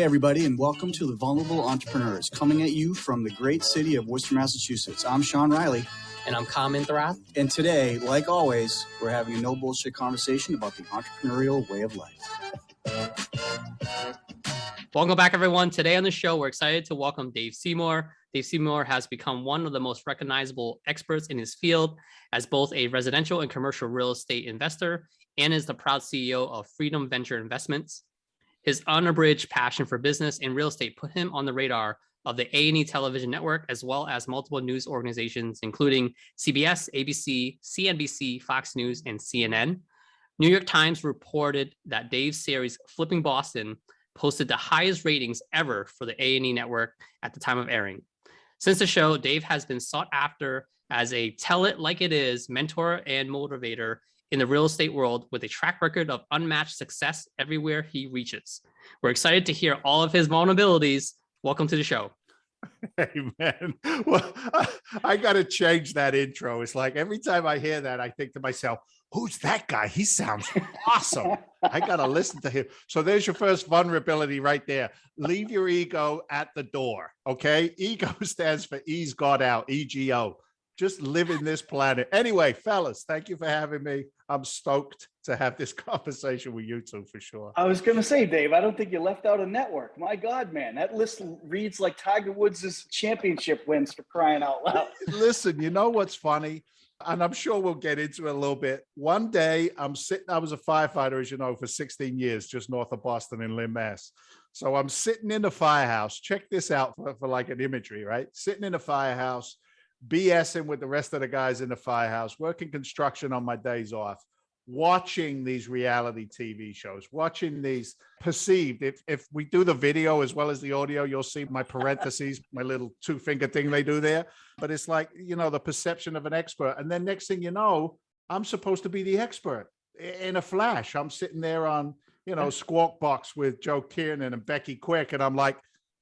Hey, everybody, and welcome to The Vulnerable Entrepreneurs, coming at you from the great city of Worcester, Massachusetts. I'm Sean Reilly. And I'm Kham Inthirath. And today, like always, we're having a no bullshit conversation about the entrepreneurial way of life. Welcome back, everyone. Today on the show, we're excited to welcome Dave Seymour. Dave Seymour has become one of the most recognizable experts in his field as both a residential and commercial real estate investor and is the proud CEO of Freedom Venture Investments. His unabridged passion for business and real estate put him on the radar of the A&E television network, as well as multiple news organizations, including CBS, ABC, CNBC, Fox News, and CNN. New York Times reported that Dave's series Flipping Boston posted the highest ratings ever for the A&E network at the time of airing. Since the show, Dave has been sought after as a tell it like it is mentor and motivator in the real estate world with a track record of unmatched success everywhere he reaches. We're excited to hear all of his vulnerabilities. Welcome to the show. Hey, man. Well, I got to change that intro. It's like every time I hear that, I think to myself, who's that guy? He sounds awesome. I got to listen to him. So there's your first vulnerability right there. Leave your ego at the door. Okay. Ego stands for ease God out, EGO. Just living this planet. Anyway, fellas, thank you for having me. I'm stoked to have this conversation with you two for sure. I was going to say, Dave, I don't think you left out a network. My God, man, that list reads like Tiger Woods' championship wins, for crying out loud. Listen, you know what's funny? And I'm sure we'll get into it a little bit. One day I was a firefighter, as you know, for 16 years, just north of Boston in Lynn, Mass. So I'm sitting in the firehouse. Check this out for like an imagery, right? Sitting in the firehouse, BSing with the rest of the guys in the firehouse, working construction on my days off, watching these reality TV shows, watching these perceived. If we do the video as well as the audio, you'll see my parentheses, my little 2-finger thing they do there. But it's like, you know, the perception of an expert. And then next thing you know, I'm supposed to be the expert in a flash. I'm sitting there on, you know, Squawk Box with Joe Kiernan and Becky Quick. And I'm like,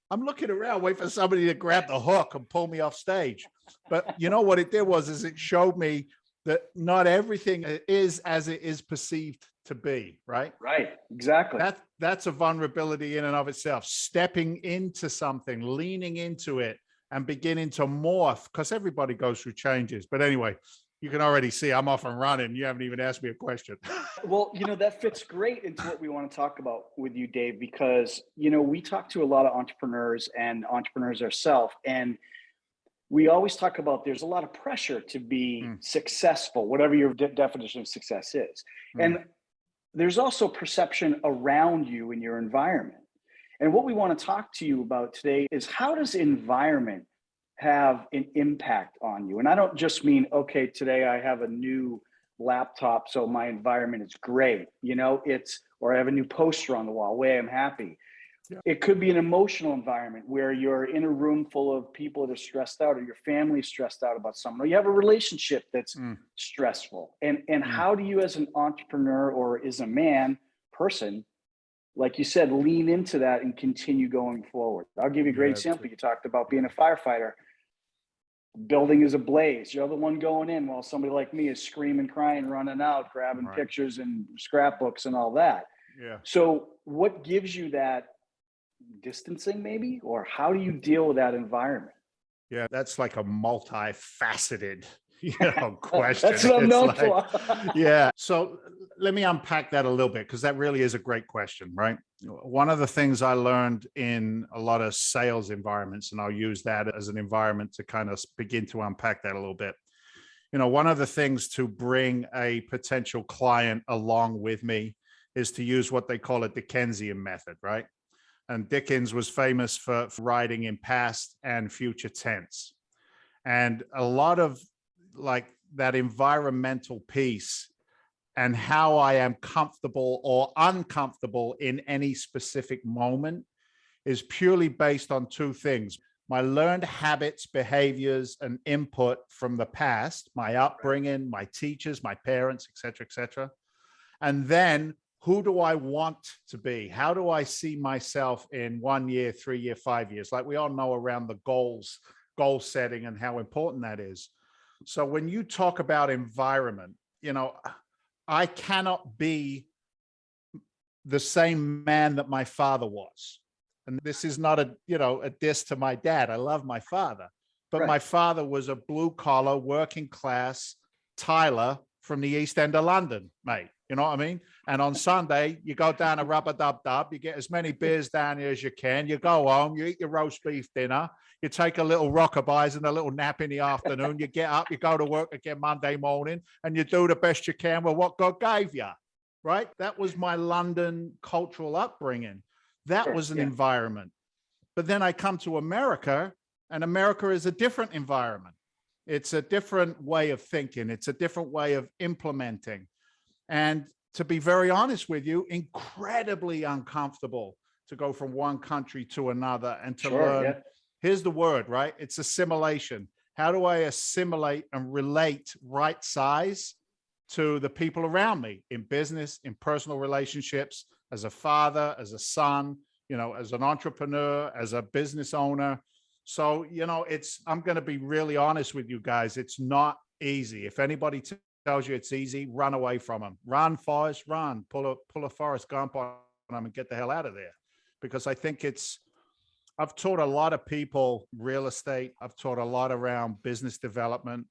I'm looking around, wait for somebody to grab the hook and pull me off stage. But you know what it did is it showed me that not everything is as it is perceived to be, right? Right, exactly. That's a vulnerability in and of itself. Stepping into something, leaning into it and beginning to morph, because everybody goes through changes. But anyway, you can already see I'm off and running. You haven't even asked me a question. Well, you know, that fits great into what we want to talk about with you, Dave, because, you know, we talk to a lot of entrepreneurs and entrepreneurs ourselves, and we always talk about there's a lot of pressure to be successful, whatever your definition of success is. And there's also perception around you in your environment. And what we want to talk to you about today is, how does environment have an impact on you? And I don't just mean, okay, today I have a new laptop, so my environment is great, you know, or I have a new poster on the wall, way I'm happy. Yeah. It could be an emotional environment where you're in a room full of people that are stressed out, or your family's stressed out about something, or you have a relationship that's stressful. And how do you, as an entrepreneur or as a person, like you said, lean into that and continue going forward? I'll give you a great example. You talked about being a firefighter. Building is ablaze. You're the one going in while somebody like me is screaming, crying, running out, grabbing pictures and scrapbooks and all that. Yeah. So what gives you that distancing, maybe? Or how do you deal with that environment? Yeah, that's like a multifaceted, question. That's what I'm known for. Yeah. So let me unpack that a little bit, because that really is a great question, right? One of the things I learned in a lot of sales environments, and I'll use that as an environment to kind of begin to unpack that a little bit. You know, one of the things to bring a potential client along with me is to use what they call a Theickensian Method, right? And Dickens was famous for writing in past and future tense. And a lot of like that environmental piece and how I am comfortable or uncomfortable in any specific moment is purely based on two things: my learned habits, behaviors, and input from the past, my upbringing, my teachers, my parents, et cetera, et cetera. And then, who do I want to be? How do I see myself in 1 year, 3 year, 5 years? Like we all know around the goal setting and how important that is. So when you talk about environment, you know, I cannot be the same man that my father was. And this is not a diss to my dad. I love my father, but my father was a blue collar, working class tiler from the East End of London, mate. You know what I mean? And on Sunday, you go down a rub-a-dub-dub, you get as many beers down here as you can, you go home, you eat your roast beef dinner, you take a little rockabye and a little nap in the afternoon, you get up, you go to work again Monday morning, and you do the best you can with what God gave you, right? That was my London cultural upbringing. That was an environment. But then I come to America, and America is a different environment. It's a different way of thinking. It's a different way of implementing. And to be very honest with you, incredibly uncomfortable to go from one country to another and to learn. Here's the word, right? It's assimilation. How do I assimilate and relate right size to the people around me in business, in personal relationships, as a father, as a son, as an entrepreneur, as a business owner? So, I'm going to be really honest with you guys. It's not easy. If anybody tells you it's easy, run away from them. Run, Forrest, run. Pull a Forrest Gump on them and get the hell out of there. Because I think I've taught a lot of people real estate. I've taught a lot around business development.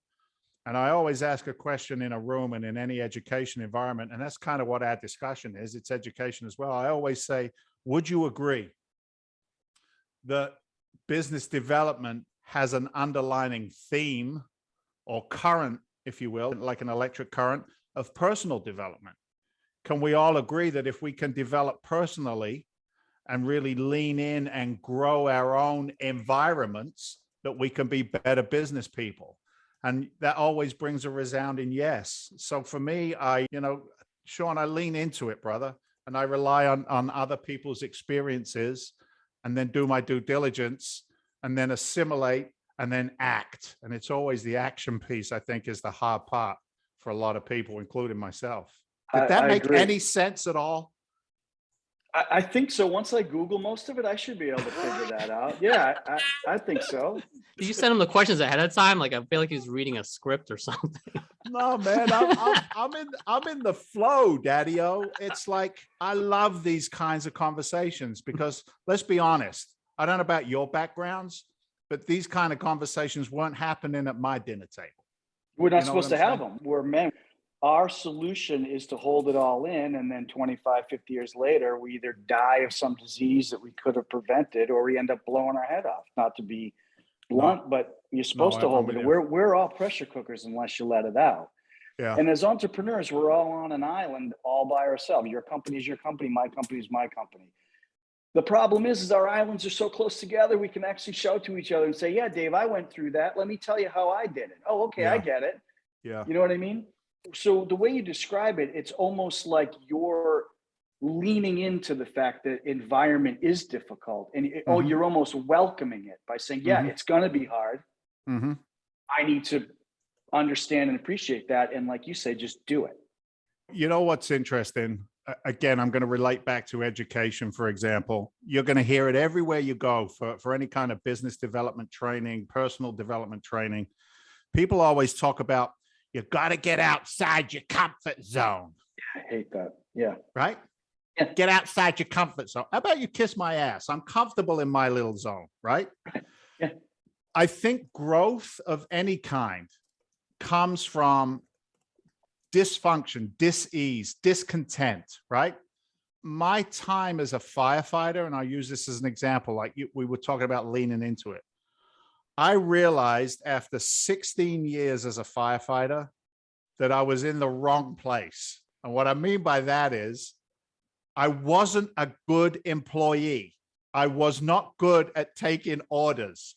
And I always ask a question in a room and in any education environment. And that's kind of what our discussion is. It's education as well. I always say, would you agree that business development has an underlining theme or current, if you will, like an electric current of personal development? Can we all agree that if we can develop personally and really lean in and grow our own environments, that we can be better business people? And that always brings a resounding yes. So for me, Sean, I lean into it, brother, and I rely on other people's experiences and then do my due diligence and then assimilate and then act. And it's always the action piece, I think, is the hard part for a lot of people, including myself. Did that make any sense at all? I think so. Once I Google most of it, I should be able to figure that out. Yeah, I think so. Did you send him the questions ahead of time? Like, I feel like he's reading a script or something. No, man, I'm in the flow, Daddy-O. It's like, I love these kinds of conversations because let's be honest. I don't know about your backgrounds, but these kind of conversations weren't happening at my dinner table. We're not supposed to have them. We're men. Our solution is to hold it all in. And then 25, 50 years later, we either die of some disease that we could have prevented, or we end up blowing our head off. Not to be blunt, but you're supposed to hold it. We're all pressure cookers unless you let it out. Yeah. And as entrepreneurs, we're all on an island all by ourselves. Your company is your company. My company is my company. The problem is our islands are so close together, we can actually show to each other and say, yeah, Dave, I went through that. Let me tell you how I did it. Oh, okay, I get it. Yeah. You know what I mean? So the way you describe it, it's almost like you're leaning into the fact that environment is difficult. And you're almost welcoming it by saying, yeah, it's going to be hard. I need to understand and appreciate that. And like you say, just do it. You know what's interesting? Again, I'm going to relate back to education, for example. You're going to hear it everywhere you go for any kind of business development training, personal development training. People always talk about, you got to get outside your comfort zone. I hate that. Yeah. Right? Yeah. Get outside your comfort zone. How about you kiss my ass? I'm comfortable in my little zone, right? Yeah. I think growth of any kind comes from dysfunction, dis-ease, discontent, right? My time as a firefighter, and I'll use this as an example, like we were talking about leaning into it. I realized after 16 years as a firefighter that I was in the wrong place. And what I mean by that is I wasn't a good employee. I was not good at taking orders.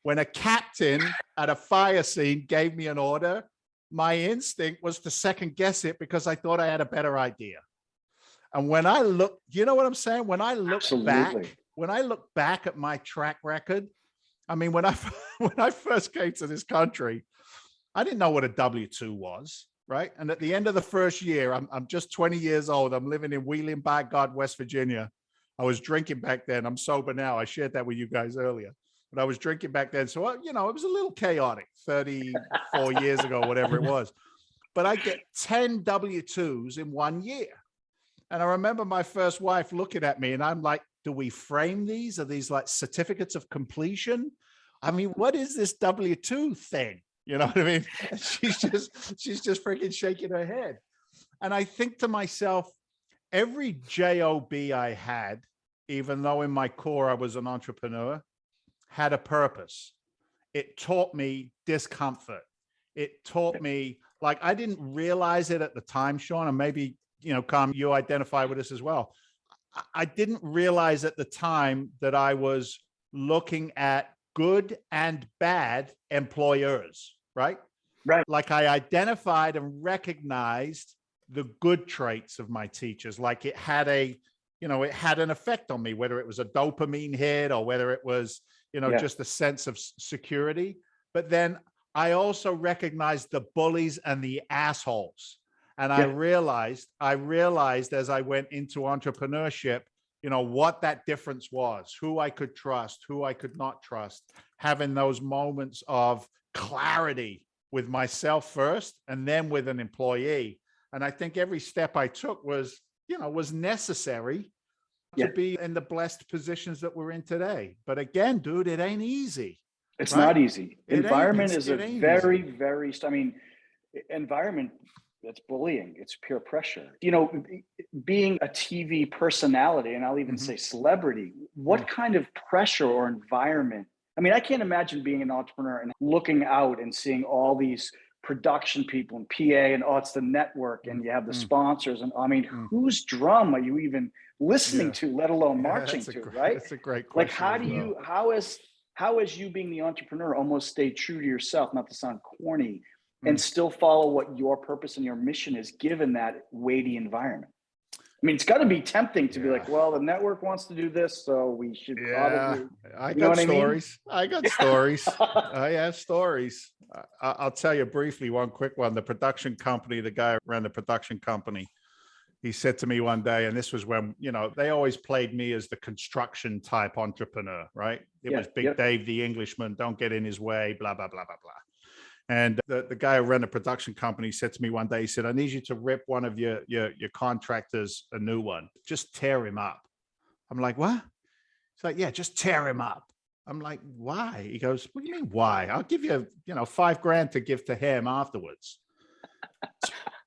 When a captain at a fire scene gave me an order, my instinct was to second guess it because I thought I had a better idea. And when I look, you know what I'm saying? When I look back at my track record, I mean, when I first came to this country, I didn't know what a W-2 was, right? And at the end of the first year, I'm just 20 years old. I'm living in Wheeling, by God, West Virginia. I was drinking back then. I'm sober now. I shared that with you guys earlier. But I was drinking back then. So, it was a little chaotic 34 years ago, whatever it was. But I get 10 W-2s in 1 year. And I remember my first wife looking at me and I'm like do we frame these? Are these like certificates of completion? I mean, what is this W-2 thing? You know what I mean? She's just freaking shaking her head. And I think to myself, every job I had, even though in my core I was an entrepreneur, had a purpose. It taught me discomfort. It taught me, like, I didn't realize it at the time, Sean, and maybe, Kham, you identify with this as well. I didn't realize at the time that I was looking at good and bad employers, right? Right. Like I identified and recognized the good traits of my teachers. Like it had it had an effect on me, whether it was a dopamine hit or whether it was, just a sense of security. But then I also recognized the bullies and the assholes. And I realized as I went into entrepreneurship, what that difference was, who I could trust, who I could not trust, having those moments of clarity with myself first and then with an employee. And I think every step I took was necessary to be in the blessed positions that we're in today. But again, dude, it ain't easy. It's not easy. Environment is a very, easy. very, environment, that's bullying. It's peer pressure. Being a TV personality, and I'll even say celebrity, what kind of pressure or environment? I can't imagine being an entrepreneur and looking out and seeing all these production people and PA and it's the network and you have the sponsors and whose drum are you even listening to, let alone marching to, right? That's a great question. Like how has you being the entrepreneur almost stayed true to yourself, not to sound corny, and still follow what your purpose and your mission is given that weighty environment? It's got to be tempting to be like, well, the network wants to do this, so we should probably. I got stories. I got stories. I have stories. I'll tell you briefly one quick one. The production company, the guy who ran the production company, he said to me one day, and this was when, they always played me as the construction type entrepreneur, right? It was Big Dave, the Englishman, don't get in his way, blah, blah, blah, blah, blah. And the guy who ran the production company said to me one day, he said, I need you to rip one of your contractors a new one. Just tear him up. I'm like, what? He's like, yeah, just tear him up. I'm like, why? He goes, what do you mean, why? I'll give you, $5,000 to give to him afterwards.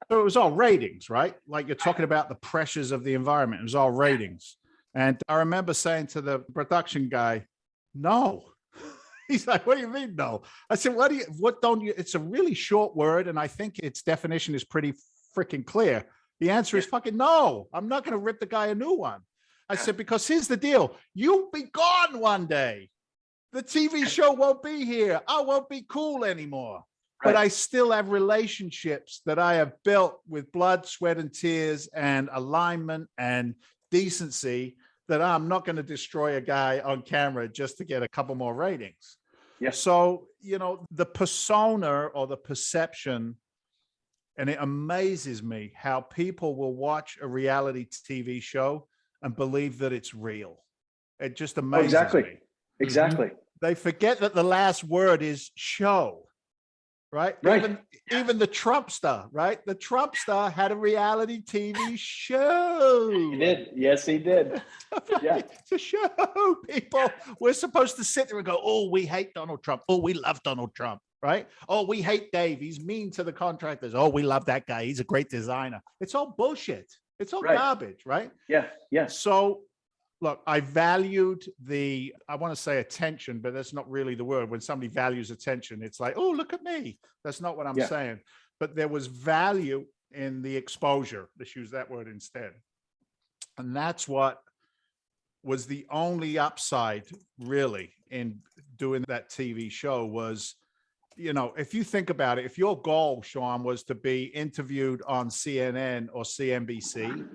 So it was all ratings, right? Like you're talking about the pressures of the environment. It was all ratings. And I remember saying to the production guy, no. He's like, what do you mean, no? I said, it's a really short word. And I think its definition is pretty freaking clear. The answer is fucking no. I'm not going to rip the guy a new one. I said, because here's the deal. You'll be gone one day. The TV show won't be here. I won't be cool anymore. But I still have relationships that I have built with blood, sweat, and tears and alignment and decency that I'm not going to destroy a guy on camera just to get a couple more ratings. Yes. So, the persona or the perception, and it amazes me how people will watch a reality TV show and believe that it's real. It just amazes me. Exactly. They forget that the last word is show. Right. Even the Trumpster, right? The Trumpster had a reality TV show. He did. Yes, he did. Yeah. It's a show, people. We're supposed to sit there and go, oh, we hate Donald Trump. Oh, we love Donald Trump, right? Oh, we hate Dave. He's mean to the contractors. Oh, we love that guy. He's a great designer. It's all bullshit. It's all garbage, right? Yeah. Yeah. So look, I valued I want to say attention, but that's not really the word. When somebody values attention, it's like, oh, look at me. That's not what I'm saying. But there was value in the exposure. Let's use that word instead. And that's what was the only upside really in doing that TV show was, if you think about it, if your goal, Sean, was to be interviewed on CNN or CNBC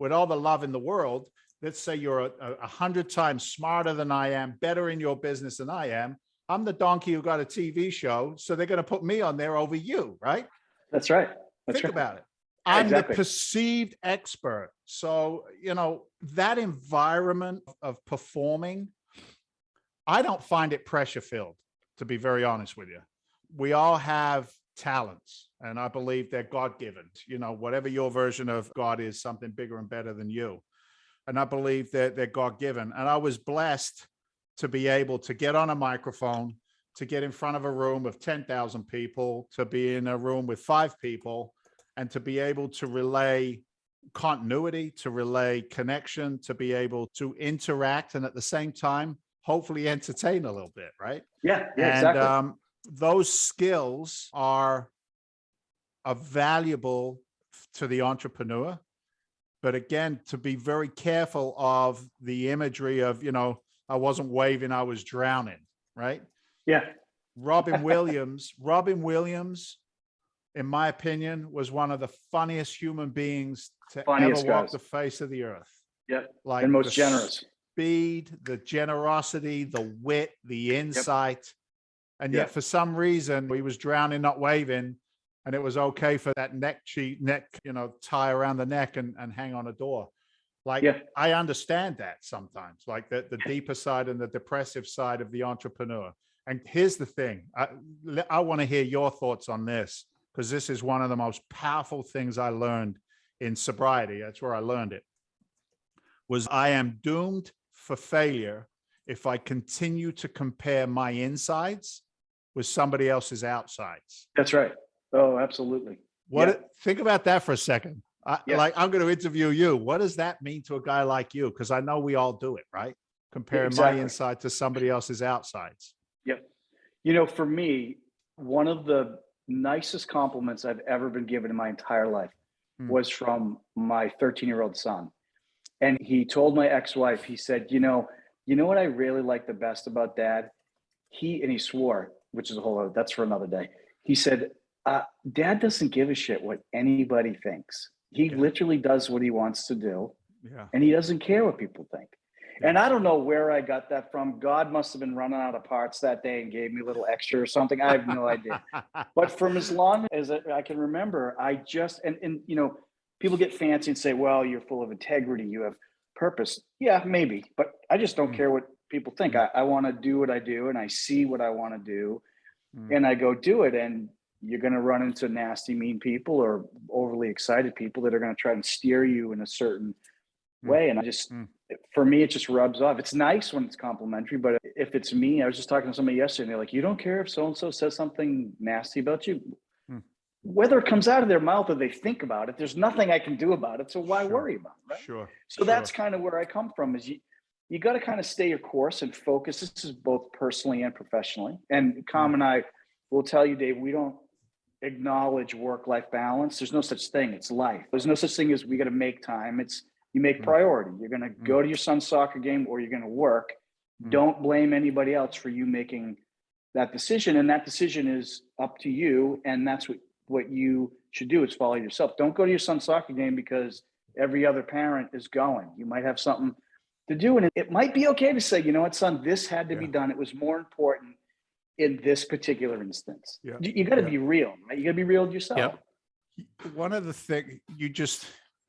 with all the love in the world, let's say you're 100 times smarter than I am, better in your business than I am. I'm the donkey who got a TV show, so they're going to put me on there over you, right? That's right. Think about it. I'm the perceived expert. So, that environment of performing, I don't find it pressure-filled, to be very honest with you. We all have talents, and I believe they're God-given. Whatever your version of God is, something bigger and better than you. and I believe that they're God-given. And I was blessed to be able to get on a microphone, to get in front of a room of 10,000 people, to be in a room with 5 people, and to be able to relay continuity, to relay connection, to be able to interact, and at the same time, hopefully entertain a little bit, right? Yeah, And exactly. those skills are valuable to the entrepreneur. But again, to be very careful of the imagery of, I wasn't waving, I was drowning, right? Yeah. Robin Williams, in my opinion, was one of the funniest human beings to ever walk the face of the earth. Yep. Like and most generous. Speed, the generosity, the wit, the insight. And yet for some reason he was drowning, not waving. And it was okay for that neck, tie around the neck and hang on a door. Like, I understand that sometimes, like the deeper side and the depressive side of the entrepreneur. And here's the thing. I want to hear your thoughts on this, because this is one of the most powerful things I learned in sobriety. That's where I learned it. Was I am doomed for failure if I continue to compare my insides with somebody else's outsides. That's right. Oh, absolutely. Think about that for a second. Like, I'm going to interview you. What does that mean to a guy like you? Because I know we all do it, right? Comparing my inside to somebody else's outsides. Yep. For me, one of the nicest compliments I've ever been given in my entire life was from my 13-year-old son. And he told my ex-wife, he said, you know what I really like the best about Dad? He swore, which is that's for another day. He said, Dad doesn't give a shit what anybody thinks. He literally does what he wants to do. Yeah. And he doesn't care what people think. Yeah. And I don't know where I got that from. God must have been running out of parts that day and gave me a little extra or something. I have no idea. But from as long as I can remember, I just, and people get fancy and say, well, you're full of integrity, you have purpose. Yeah, maybe. But I just don't care what people think. I want to do what I do, and I see what I want to do, and I go do it. And you're going to run into nasty, mean people or overly excited people that are going to try and steer you in a certain way. And for me, it just rubs off. It's nice when it's complimentary, but if it's me, I was just talking to somebody yesterday and they're like, you don't care if so-and-so says something nasty about you? Whether it comes out of their mouth or they think about it, there's nothing I can do about it. So why worry about it? Right? Sure. So that's kind of where I come from, is you got to kind of stay your course and focus. This is both personally and professionally. And Kham and I will tell you, Dave, we don't acknowledge work-life balance. There's no such thing. It's life. There's no such thing as we got to make time. It's you make priority. You're going to go to your son's soccer game or you're going to work. Don't blame anybody else for you making that decision. And that decision is up to you. And that's what you should do, is follow yourself. Don't go to your son's soccer game because every other parent is going. You might have something to do. And it might be okay to say, you know what, son, this had to be done. It was more important in this particular instance. You got to be real, right? You got to be real with yourself. One of the things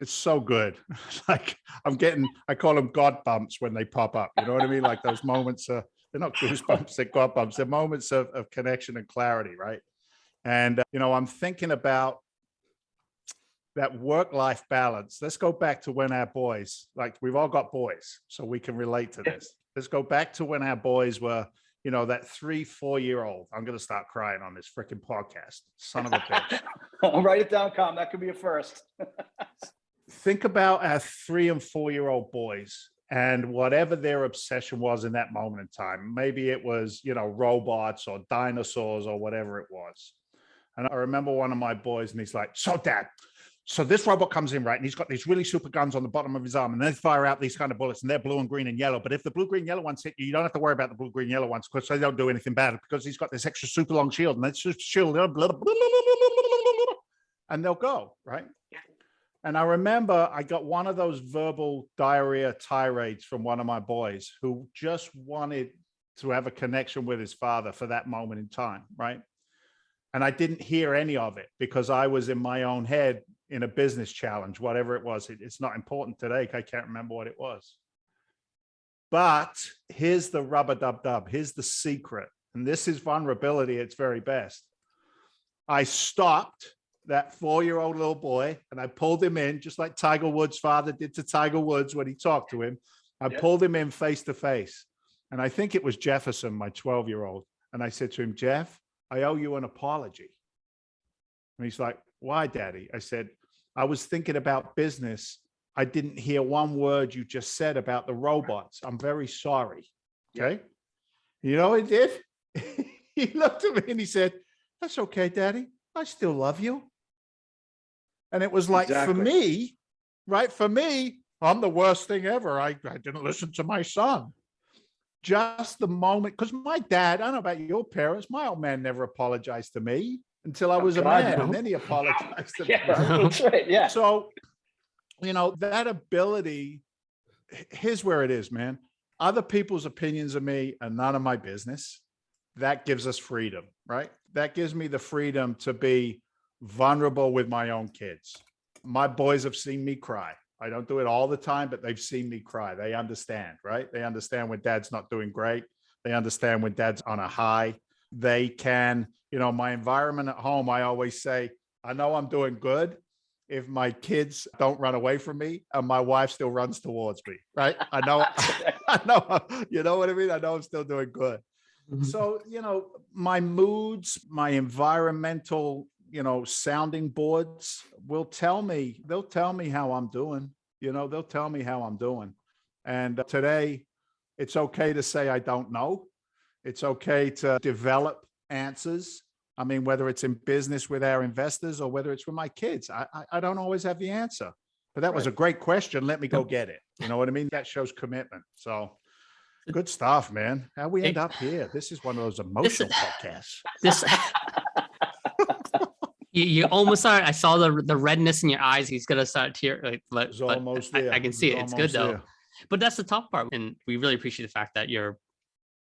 it's so good. Like I call them God bumps when they pop up. You know what I mean? Like those moments, they're not goosebumps, they're God bumps. They're moments of connection and clarity, right? And, I'm thinking about that work-life balance. Let's go back to when our boys, like we've all got boys, so we can relate to this. Let's go back to when our boys were, that 3-4-year-old. I'm going to start crying on this freaking podcast. Son of a bitch. I'll write it down, Kham. That could be a first. Think about our 3- and 4-year-old boys and whatever their obsession was in that moment in time. Maybe it was, robots or dinosaurs or whatever it was. And I remember one of my boys, and he's like, so Dad, so this robot comes in, right? And he's got these really super guns on the bottom of his arm, and they fire out these kind of bullets, and they're blue and green and yellow. But if the blue, green, yellow ones hit you, you don't have to worry about the blue, green, yellow ones because they don't do anything bad, because he's got this extra super long shield, and that's just shield, and they'll go, right? And I remember I got one of those verbal diarrhea tirades from one of my boys who just wanted to have a connection with his father for that moment in time, right? And I didn't hear any of it because I was in my own head in a business challenge, whatever it was. It's not important today. I can't remember what it was. But here's the rub-a-dub-dub. Here's the secret. And this is vulnerability at its very best. I stopped that 4-year-old little boy, and I pulled him in, just like Tiger Woods' father did to Tiger Woods when he talked to him. I pulled him in face to face. And I think it was Jefferson, my 12-year-old. And I said to him, Jeff, I owe you an apology. And he's like, why, Daddy? I said, I was thinking about business. I didn't hear one word you just said about the robots. I'm very sorry. Okay. You know what he did? He looked at me and he said, that's okay, Daddy. I still love you. And it was like, for me, right? For me, I'm the worst thing ever. I didn't listen to my son. Just the moment, because my dad, I don't know about your parents, my old man never apologized to me until I was a man, and then he apologized to me. That's right. Yeah. So, that ability, here's where it is, man. Other people's opinions of me are none of my business. That gives us freedom, right? That gives me the freedom to be vulnerable with my own kids. My boys have seen me cry. I don't do it all the time, but they've seen me cry. They understand, right? They understand when dad's not doing great. They understand when dad's on a high. They can, my environment at home, I always say, I know I'm doing good if my kids don't run away from me and my wife still runs towards me, right? I know, you know what I mean? I know I'm still doing good. So, my moods, my environmental, sounding boards they'll tell me how I'm doing, they'll tell me how I'm doing. And today it's okay to say, I don't know. It's okay to develop answers. I mean, whether it's in business with our investors or whether it's with my kids, I don't always have the answer, but that was a great question. Let me go get it. You know what I mean? That shows commitment. So good stuff, man. How we end up here? This is one of those emotional podcasts. You almost are. I saw the redness in your eyes. He's gonna start tear. But almost there. I can see it. It's good though. There. But that's the tough part, and we really appreciate the fact that you're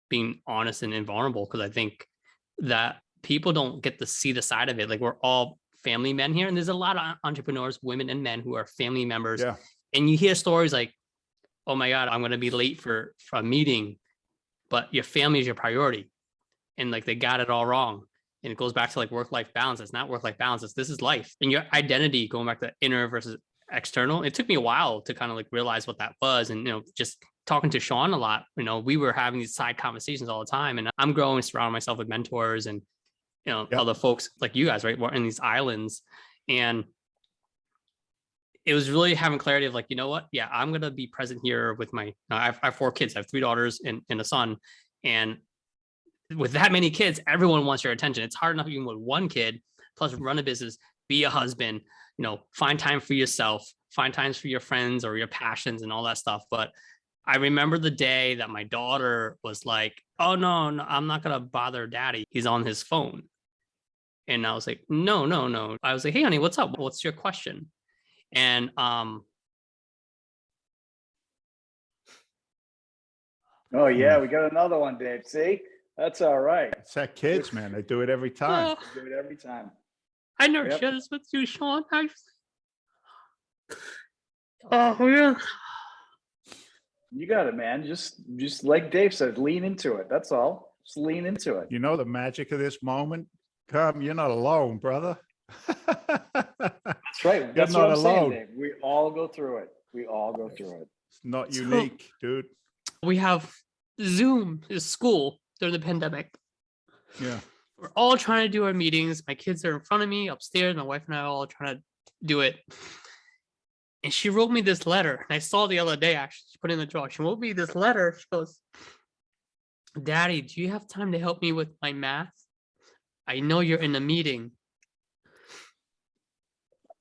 being honest and invulnerable, because I think that people don't get to see the side of it. Like, we're all family men here, and there's a lot of entrepreneurs, women and men, who are family members. Yeah. And you hear stories like, oh my God, I'm going to be late for a meeting, but your family is your priority. And like, they got it all wrong. And it goes back to like work-life balance. It's not work-life balance. This is life. And your identity, going back to inner versus external, it took me a while to kind of like realize what that was. And, just talking to Sean a lot, we were having these side conversations all the time, and I'm growing, surrounding myself with mentors and, other folks like you guys, right? We're in these islands. And it was really having clarity of like, you know what? Yeah, I'm going to be present here with I have 4 kids. I have 3 daughters and a son. And with that many kids, everyone wants your attention. It's hard enough even with one kid, plus run a business, be a husband, find time for yourself, find times for your friends or your passions and all that stuff. But I remember the day that my daughter was like, oh, no, I'm not going to bother daddy. He's on his phone. And I was like, no. I was like, hey, honey, what's up? What's your question? And oh yeah, we got another one, Dave. See, that's all right. It's that kids, man. They do it every time. They do it every time. I never shared this with you, Sean. Oh yeah. You got it, man. Just like Dave said, lean into it. That's all. Just lean into it. The magic of this moment, Kham, you're not alone, brother. That's right. That's what I'm saying, Dave. We all go through it. It's not unique, dude. We have Zoom is school during the pandemic. Yeah. We're all trying to do our meetings. My kids are in front of me upstairs. My wife and I are all trying to do it. And she wrote me this letter. And I saw the other day, actually, she put it in the drawer. She wrote me this letter. She goes, Daddy, do you have time to help me with my math? I know you're in a meeting.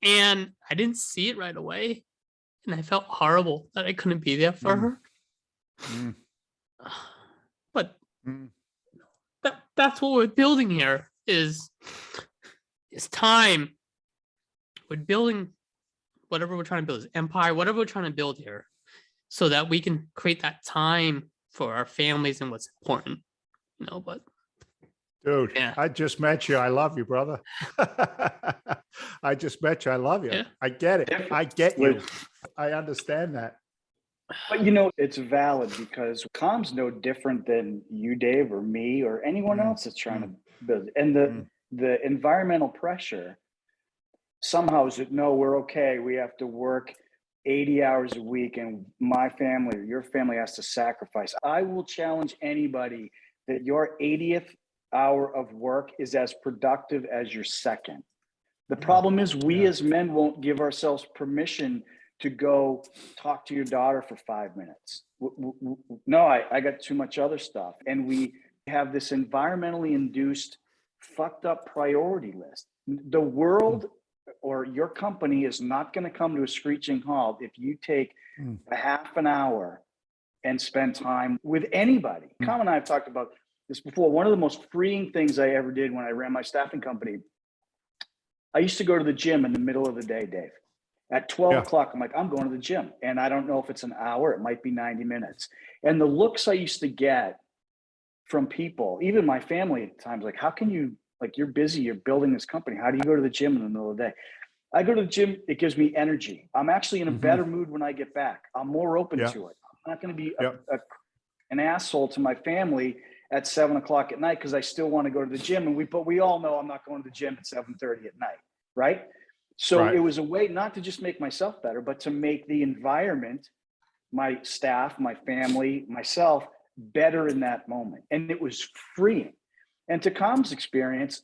And I didn't see it right away. And I felt horrible that I couldn't be there for her. But that's what we're building here is time. We're building whatever we're trying to build, is empire, whatever we're trying to build here, so that we can create that time for our families and what's important, but dude, yeah. I just met you. I love you, brother. I just met you. I love you. Yeah. I get it. I get you. I understand that. But it's valid, because Kham's no different than you, Dave, or me, or anyone else that's trying to build. And the environmental pressure somehow is it, no, we're okay. We have to work 80 hours a week and my family or your family has to sacrifice. I will challenge anybody that your 80th hour of work is as productive as your second. The problem is we as men won't give ourselves permission to go talk to your daughter for 5 minutes. No, I got too much other stuff. And we have this environmentally induced fucked up priority list. The world or your company is not going to come to a screeching halt if you take a half an hour and spend time with anybody. Kham and I have talked about this before. One of the most freeing things I ever did when I ran my staffing company, I used to go to the gym in the middle of the day, Dave. At 12 o'clock, I'm like, I'm going to the gym. And I don't know if it's an hour, it might be 90 minutes. And the looks I used to get from people, even my family at times, like, how can you, like, you're busy, you're building this company. How do you go to the gym in the middle of the day? I go to the gym, it gives me energy. I'm actually in a better mood when I get back. I'm more open to it. I'm not going to be an asshole to my family at 7 o'clock at night because I still want to go to the gym. But we all know I'm not going to the gym at 7:30 at night, right? So it was a way not to just make myself better, but to make the environment, my staff, my family, myself, better in that moment. And it was freeing. And to Kham's experience,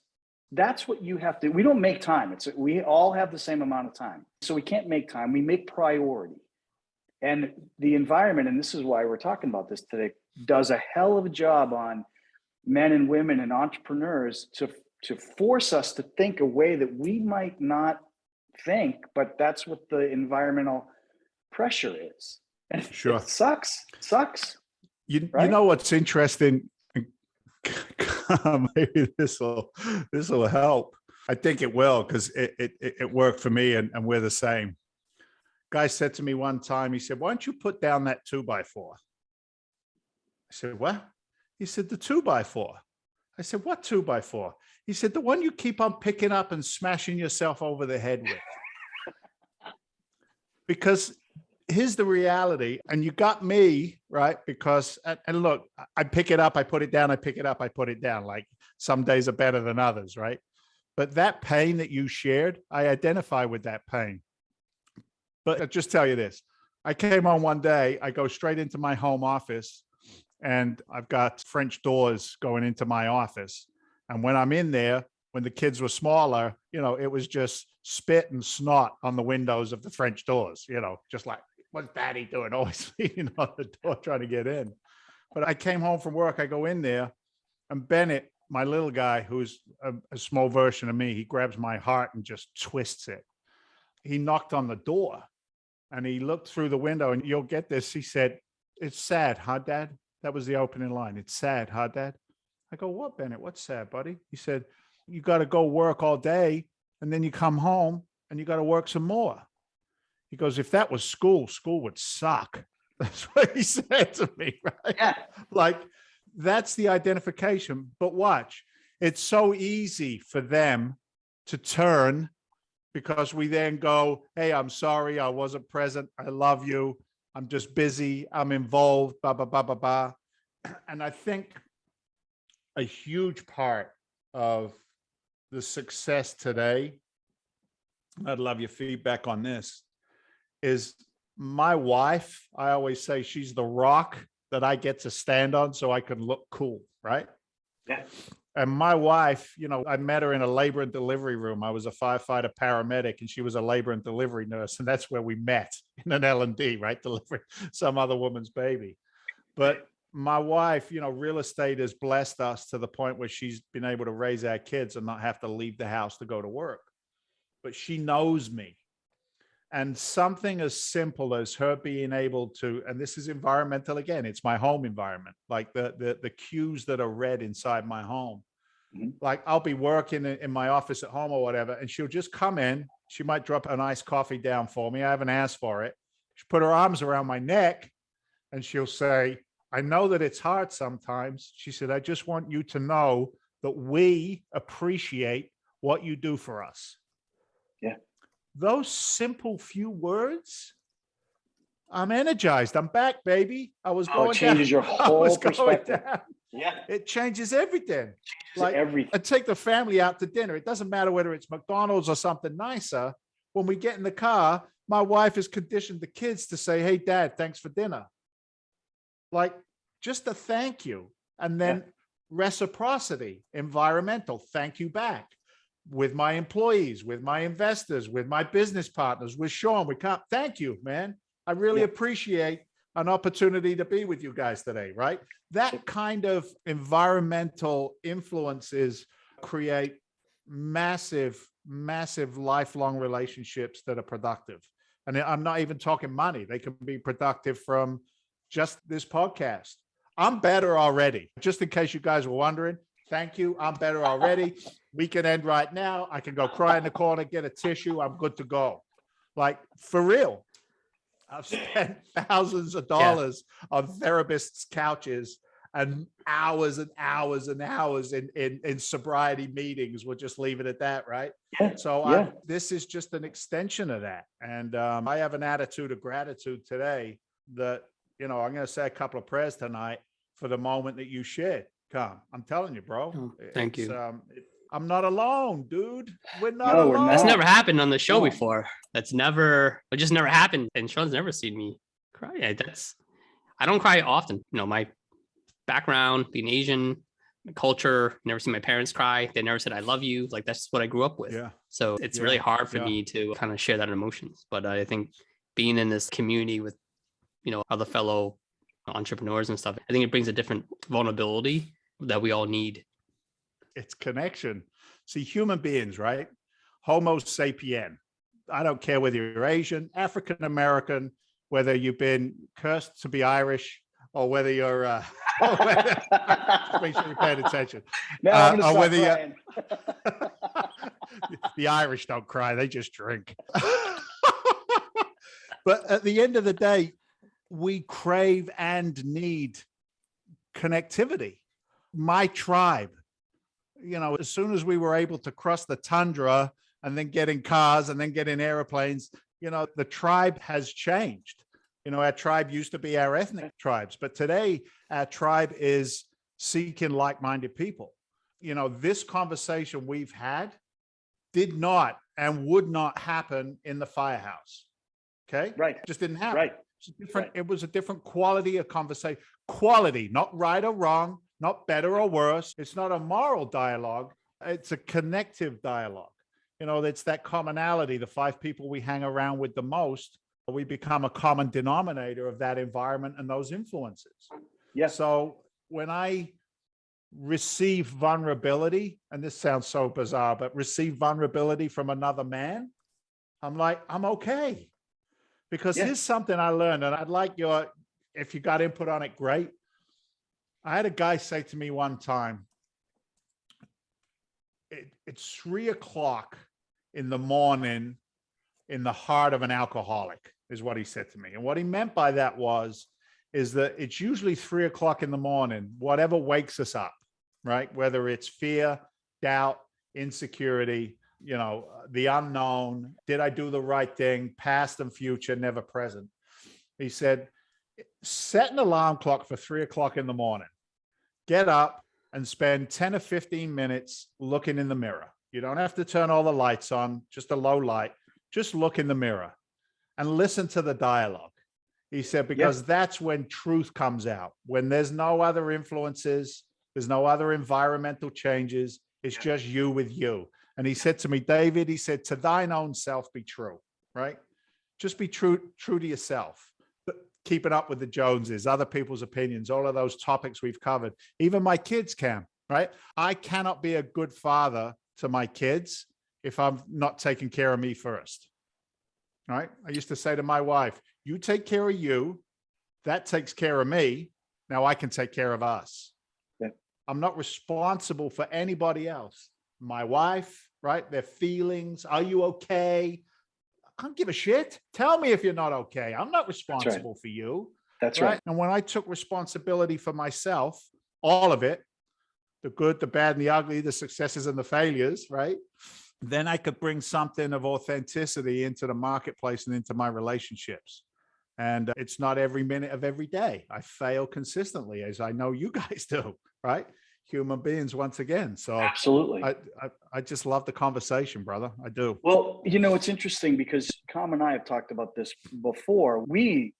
that's what you have to, we don't make time. We all have the same amount of time. So we can't make time. We make priority. And the environment, and this is why we're talking about this today, does a hell of a job on men and women and entrepreneurs to force us to think a way that we might not think, but that's what the environmental pressure is. And it sucks. You know what's interesting? Maybe this will help. I think it will, because it worked for me, and we're the same. Guy said to me one time, he said, why don't you put down that 2x4? I said, what? He said, the 2x4. I said, what 2x4? He said, the one you keep on picking up and smashing yourself over the head with. Because here's the reality, and you got me, right? Because, and look, I pick it up, I put it down, I pick it up, I put it down. Like, some days are better than others, right? But that pain that you shared, I identify with that pain. But I'll just tell you this. I came on one day, I go straight into my home office, and I've got French doors going into my office. And when I'm in there, when the kids were smaller, it was just spit and snot on the windows of the French doors, just like, what's daddy doing? Always leaning on the door trying to get in. But I came home from work, I go in there, and Bennett, my little guy, who's a small version of me, he grabs my heart and just twists it. He knocked on the door and he looked through the window, and you'll get this. He said, it's sad, huh, Dad? That was the opening line. It's sad, huh, Dad? I go, what, Bennett? What's sad, buddy? He said, you got to go work all day, and then you come home and you got to work some more. He goes, if that was school would suck. That's what he said to me, right? Yeah. Like, that's the identification. But watch, it's so easy for them to turn, because we then go, hey, I'm sorry, I wasn't present. I love you. I'm just busy. I'm involved, blah, blah, blah, blah, blah. And I think a huge part of the success today, I'd love your feedback on this, is my wife. I always say she's the rock that I get to stand on so I can look cool, right? Yeah. And my wife, I met her in a labor and delivery room. I was a firefighter paramedic, and she was a labor and delivery nurse. And that's where we met, in an L&D, right? Delivering some other woman's baby. But my wife, real estate has blessed us to the point where she's been able to raise our kids and not have to leave the house to go to work. But she knows me. And something as simple as her being able to, and this is environmental again, it's my home environment, like the cues that are read inside my home. Like, I'll be working in my office at home or whatever, and she'll just come in. She might drop an iced coffee down for me. I haven't asked for it. She put her arms around my neck and she'll say, I know that it's hard sometimes. She said, I just want you to know that we appreciate what you do for us. Yeah. Those simple few words, I'm energized. I'm back, baby. I was going it changes down. your whole perspective. Yeah. It changes everything. Like, Everything. I take the family out to dinner. It doesn't matter whether it's McDonald's or something nicer. When we get in the car, my wife has conditioned the kids to say, "Hey, Dad, thanks for dinner." Like, just a thank you. And then reciprocity, environmental, thank you back. With my employees, with my investors, with my business partners, with Sean, we can't thank you, man. I really appreciate an opportunity to be with you guys today, right? That kind of environmental influences create massive, massive lifelong relationships that are productive. And I'm not even talking money. They can be productive from just this podcast. I'm better already. Just in case you guys were wondering, thank you. I'm better already. We can end right now. I can go cry in the corner, get a tissue. I'm good to go. Like, for real. I've spent thousands of dollars on therapists' couches and hours and hours and hours in sobriety meetings. We'll just leave it at that, right? So this is just an extension of that. And I have an attitude of gratitude today that, I'm going to say a couple of prayers tonight for the moment that you shared. Kham, I'm telling you, bro. Oh, thank you. I'm not alone, dude. We're not No, we're alone. That's never happened on the show before. It just never happened. And Sean's never seen me cry. I don't cry often. My background, being Asian, my culture, never seen my parents cry. They never said, "I love you." Like, that's what I grew up with. Yeah. So it's really hard for me to kind of share that emotions. But I think being in this community with, other fellow entrepreneurs and stuff, I think it brings a different vulnerability that we all need. It's connection. See, human beings, right? Homo sapien. I don't care whether you're Asian, African American, whether you've been cursed to be Irish, or whether you're make sure you're paying attention. Now Or whether you the Irish don't cry, they just drink. But at the end of the day, we crave and need connectivity. My tribe, as soon as we were able to cross the tundra and then get in cars and then get in airplanes, the tribe has changed. Our tribe used to be our ethnic tribes, but today our tribe is seeking like-minded people. This conversation we've had did not and would not happen in the firehouse. Okay. Right. Just didn't happen. Right. It was a different quality of conversation. Quality, not right or wrong, not better or worse. It's not a moral dialogue. It's a connective dialogue. It's that commonality. The 5 people we hang around with the most, we become a common denominator of that environment and those influences. Yeah. So when I receive vulnerability, and this sounds so bizarre, but receive vulnerability from another man, I'm like, I'm okay. Because here's something I learned, and I'd like if you got input on it, great. I had a guy say to me one time, it's 3 o'clock in the morning in the heart of an alcoholic, is what he said to me. And what he meant by that is that it's usually 3 o'clock in the morning, whatever wakes us up, right? Whether it's fear, doubt, insecurity, the unknown, did I do the right thing, past and future, never present. He said, set an alarm clock for 3 o'clock in the morning, get up and spend 10 or 15 minutes looking in the mirror. You don't have to turn all the lights on, just a low light, just look in the mirror and listen to the dialogue. He said, because that's when truth comes out, when there's no other influences, there's no other environmental changes. It's just you with you. And he said to me, David, he said, to thine own self be true, right? Just be true to yourself. But keeping up with the Joneses, other people's opinions, all of those topics we've covered. Even my kids can, right? I cannot be a good father to my kids if I'm not taking care of me first, right? I used to say to my wife, you take care of you, that takes care of me. Now I can take care of us. Yeah. I'm not responsible for anybody else. My wife, right? Their feelings. Are you okay? I don't give a shit. Tell me if you're not okay. I'm not responsible for you. That's right. And when I took responsibility for myself, all of it, the good, the bad, and the ugly, the successes and the failures, right? Then I could bring something of authenticity into the marketplace and into my relationships. And it's not every minute of every day. I fail consistently, as I know you guys do, right? Human beings once again. So Absolutely. I just love the conversation, brother. I do. Well, it's interesting because Kham and I have talked about this before. We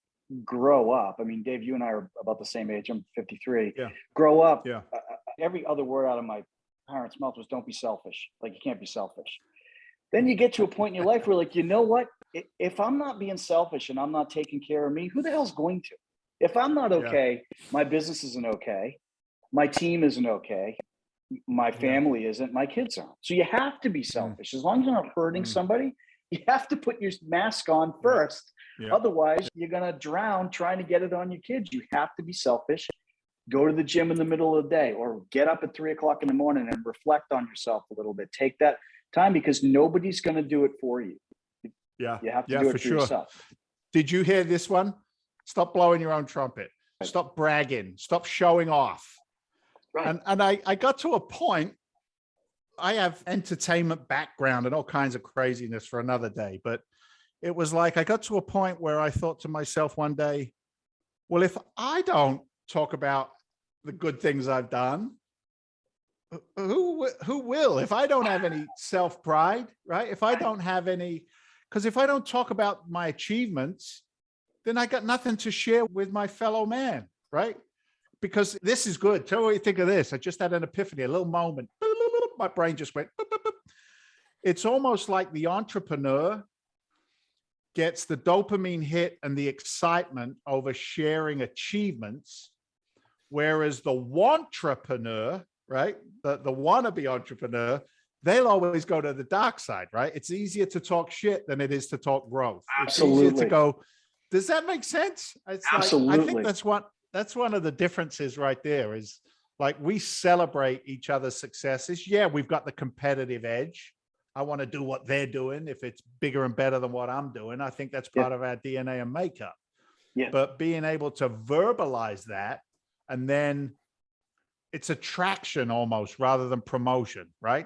grow up. I mean, Dave, you and I are about the same age. I'm 53. Yeah. Grow up. Yeah. Every other word out of my parents' mouth was, don't be selfish. Like, you can't be selfish. Then you get to a point in your life where, like, you know what? If I'm not being selfish and I'm not taking care of me, who the hell's going to? If I'm not okay, my business isn't okay. My team isn't okay. My family isn't. My kids aren't. So you have to be selfish. As long as you're not hurting somebody, you have to put your mask on first. Yeah. Otherwise, you're going to drown trying to get it on your kids. You have to be selfish. Go to the gym in the middle of the day, or get up at 3 o'clock in the morning and reflect on yourself a little bit. Take that time, because nobody's going to do it for you. Yeah. You have to do it for yourself. Did you hear this one? Stop blowing your own trumpet. Stop bragging. Stop showing off. Right. And I got to a point, I have entertainment background and all kinds of craziness for another day, but it was like I got to a point where I thought to myself one day, well, if I don't talk about the good things I've done, who will? If I don't have any self-pride, right? If I don't have any, because if I don't talk about my achievements, then I got nothing to share with my fellow man, right? Because this is good. Tell me what you think of this. I just had an epiphany, a little moment. My brain just went. It's almost like the entrepreneur gets the dopamine hit and the excitement over sharing achievements, whereas the wantrepreneur, right, the wannabe entrepreneur, they'll always go to the dark side, right? It's easier to talk shit than it is to talk growth. Absolutely. It's easier to go. Does that make sense? It's Absolutely. Like, I think that's one of the differences right there, is like we celebrate each other's successes. Yeah, we've got the competitive edge. I want to do what they're doing. If it's bigger and better than what I'm doing, I think that's part of our DNA and makeup. Yeah. But being able to verbalize that, and then it's attraction almost rather than promotion, right?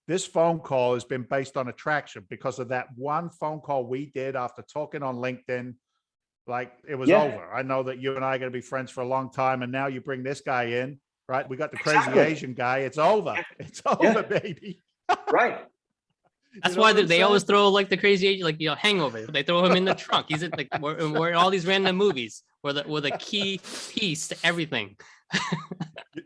This phone call has been based on attraction because of that one phone call we did after talking on LinkedIn. Like, it was over. I know that you and I are going to be friends for a long time. And now you bring this guy in, right? We got the crazy Asian guy. It's over. It's over, baby. Right. That's why they always throw like the crazy Asian, like, Hangover. They throw him in the trunk. He's in like we're in all these random movies where the key piece to everything.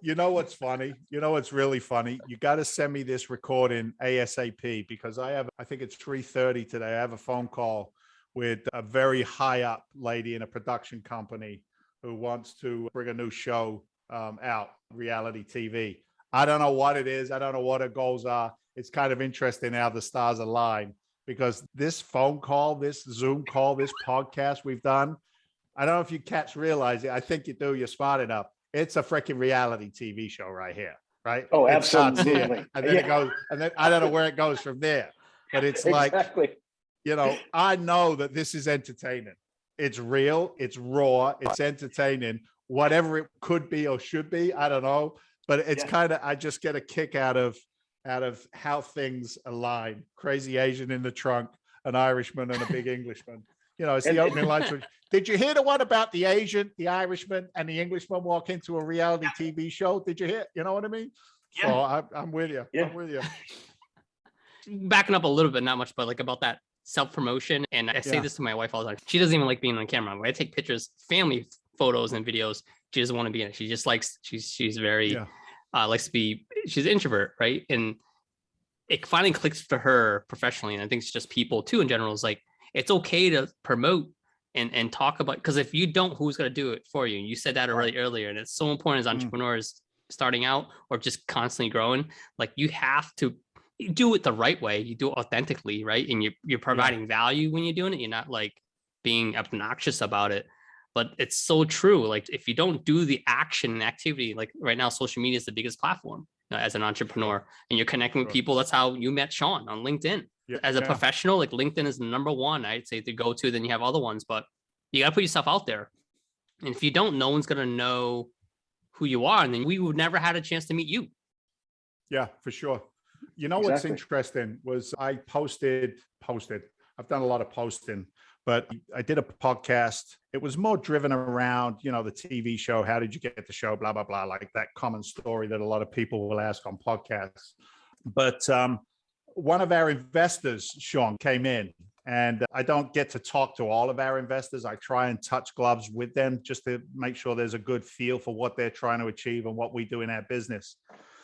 You know what's funny? You know what's really funny? You got to send me this recording ASAP, because I think it's 3:30 today. I have a phone call with a very high up lady in a production company who wants to bring a new show out, reality TV. I don't know what it is. I don't know what her goals are. It's kind of interesting how the stars align, because this phone call, this Zoom call, this podcast we've done, I don't know if you cats realize it. I think you do. You're smart enough. It's a freaking reality TV show right here, right? Oh, it starts absolutely. here, and then it goes, and then I don't know where it goes from there. But it's like, I know that this is entertaining. It's real. It's raw. It's entertaining. Whatever it could be or should be, I don't know. But it's kind of, I just get a kick out of how things align. Crazy Asian in the trunk, an Irishman, and a big Englishman. It's the opening line. Did you hear the one about the Asian, the Irishman, and the Englishman walk into a reality TV show? Did you hear? You know what I mean? Yeah. So I'm with you. Yeah. I'm with you. Backing up a little bit, not much, but like about that self-promotion. And I say this to my wife all the time. She doesn't even like being on camera. When I take pictures, family photos and videos, she doesn't want to be in it. She just likes, she's very, likes to be, she's an introvert, right? And it finally clicks for her professionally. And I think it's just people too in general, is like, it's okay to promote and talk about, because if you don't, who's going to do it for you? And you said that already earlier. And it's so important as entrepreneurs starting out or just constantly growing. Like, you have to do it the right way. You do it authentically, right? And you're providing value when you're doing it. You're not like being obnoxious about it. But it's so true. Like, if you don't do the action and activity, like right now, social media is the biggest platform as an entrepreneur, and you're connecting with people. That's how you met Sean, on LinkedIn. As a professional, like, LinkedIn is the number one, I'd say, to go to. Then you have other ones, but you got to put yourself out there. And if you don't, no one's going to know who you are. And then we would never had a chance to meet you. Yeah, for sure. What's interesting was I posted. I've done a lot of posting, But I did a podcast. It was more driven around, the TV show. How did you get the show? Blah, blah, blah. Like that common story that a lot of people will ask on podcasts. But one of our investors, Sean, came in, and I don't get to talk to all of our investors. I try and touch gloves with them just to make sure there's a good feel for what they're trying to achieve and what we do in our business.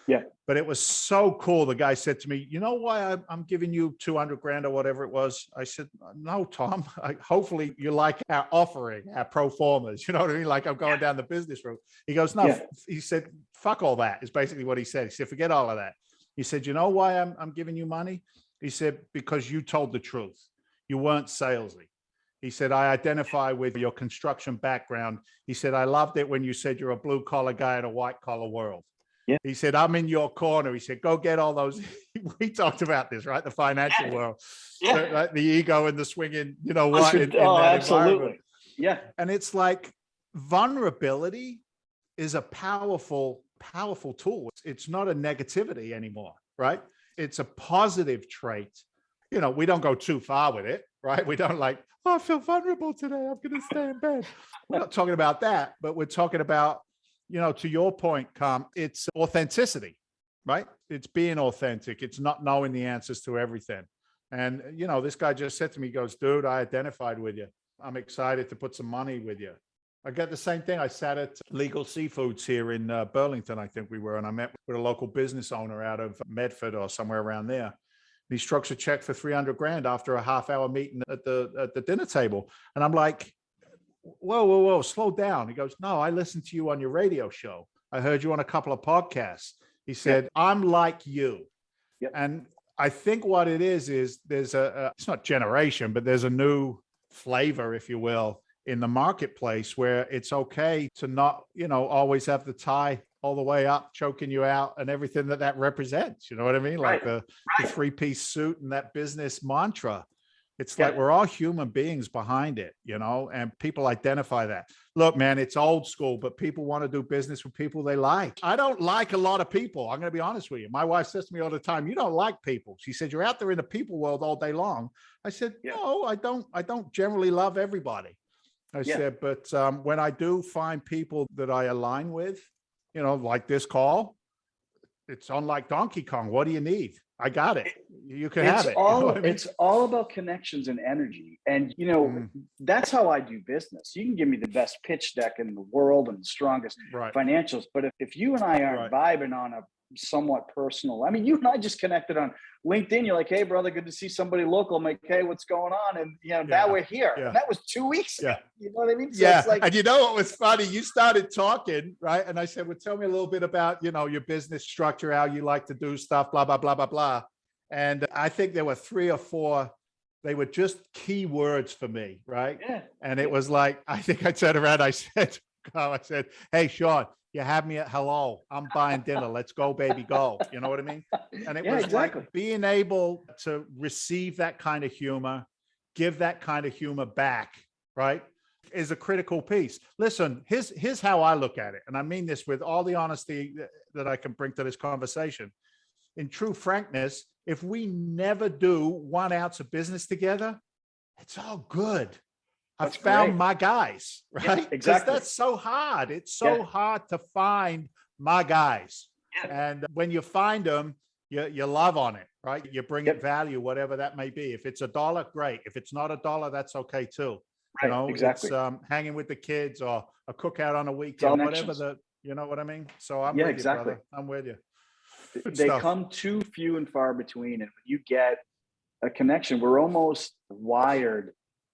Yeah. But it was so cool. The guy said to me, you know why I'm giving you 200 grand or whatever it was? I said, no, Tom, hopefully you like our offering, our pro formas. You know what I mean? Like I'm going down the business route. He goes, no, he said, fuck all that is basically what he said. He said, forget all of that. He said, you know why I'm giving you money? He said, because you told the truth. You weren't salesy. He said, I identify with your construction background. He said, I loved it when you said you're a blue collar guy in a white collar world. Yeah. He said, I'm in your corner. He said, go get all those. We talked about this, right? The financial world, right? The ego and the swinging, what? In absolutely. Yeah. And it's like vulnerability is a powerful tool. It's not a negativity anymore, right? It's a positive trait. We don't go too far with it, right? We don't like, oh, I feel vulnerable today, I'm going to stay in bed. We're not talking about that, but we're talking about, to your point, Kham, it's authenticity, right? It's being authentic. It's not knowing the answers to everything. And, this guy just said to me, he goes, dude, I identified with you. I'm excited to put some money with you. I get the same thing. I sat at Legal Seafoods here in Burlington, I think we were, and I met with a local business owner out of Medford or somewhere around there. He strokes a check for 300 grand after a half-hour meeting at the dinner table. And I'm like, whoa, slow down. He goes, no, I listened to you on your radio show. I heard you on a couple of podcasts. He said, I'm like you. Yep. And I think what it is there's it's not generation, but there's a new flavor, if you will, in the marketplace where it's okay to not, always have the tie all the way up, choking you out and everything that represents. You know what I mean? Like the three-piece suit and that business mantra. It's like we're all human beings behind it, and people identify that. Look, man, it's old school, but people want to do business with people they like. I don't like a lot of people. I'm going to be honest with you. My wife says to me all the time, you don't like people. She said, you're out there in the people world all day long. I said, no, I don't generally love everybody. I said, but when I do find people that I align with, like this call, it's on like Donkey Kong. What do you need? I got it. You can have it. It's all about connections and energy. And, that's how I do business. You can give me the best pitch deck in the world and the strongest financials. But if you and I aren't vibing on a somewhat personal, I mean, you and I just connected on LinkedIn. You're like, hey, brother, good to see somebody local. I'm like, hey, what's going on? And, now we're here. And that was 2 weeks ago. You know what I mean? So it's like, and you know what was funny? You started talking, right? And I said, well, tell me a little bit about, your business structure, how you like to do stuff, blah, blah, blah, blah, blah. And I think there were 3 or 4, they were just key words for me, right? Yeah. And it was like, I think I turned around, I said, hey, Sean, you have me at hello. I'm buying dinner. Let's go, baby, go. You know what I mean? And it was like being able to receive that kind of humor, give that kind of humor back, right, is a critical piece. Listen, here's how I look at it. And I mean this with all the honesty that I can bring to this conversation. In true frankness, if we never do 1 ounce of business together, it's all good. I've found my guys, right? Yeah, exactly. That's so hard. It's so hard to find my guys. Yeah. And when you find them, you love on it, right? You bring it value, whatever that may be. If it's $1, great. If it's not $1, that's okay too. Right, exactly. It's hanging with the kids or a cookout on a weekend, whatever you know what I mean? So I'm with you, brother. I'm with you. They come too few and far between. And when you get a connection, we're almost wired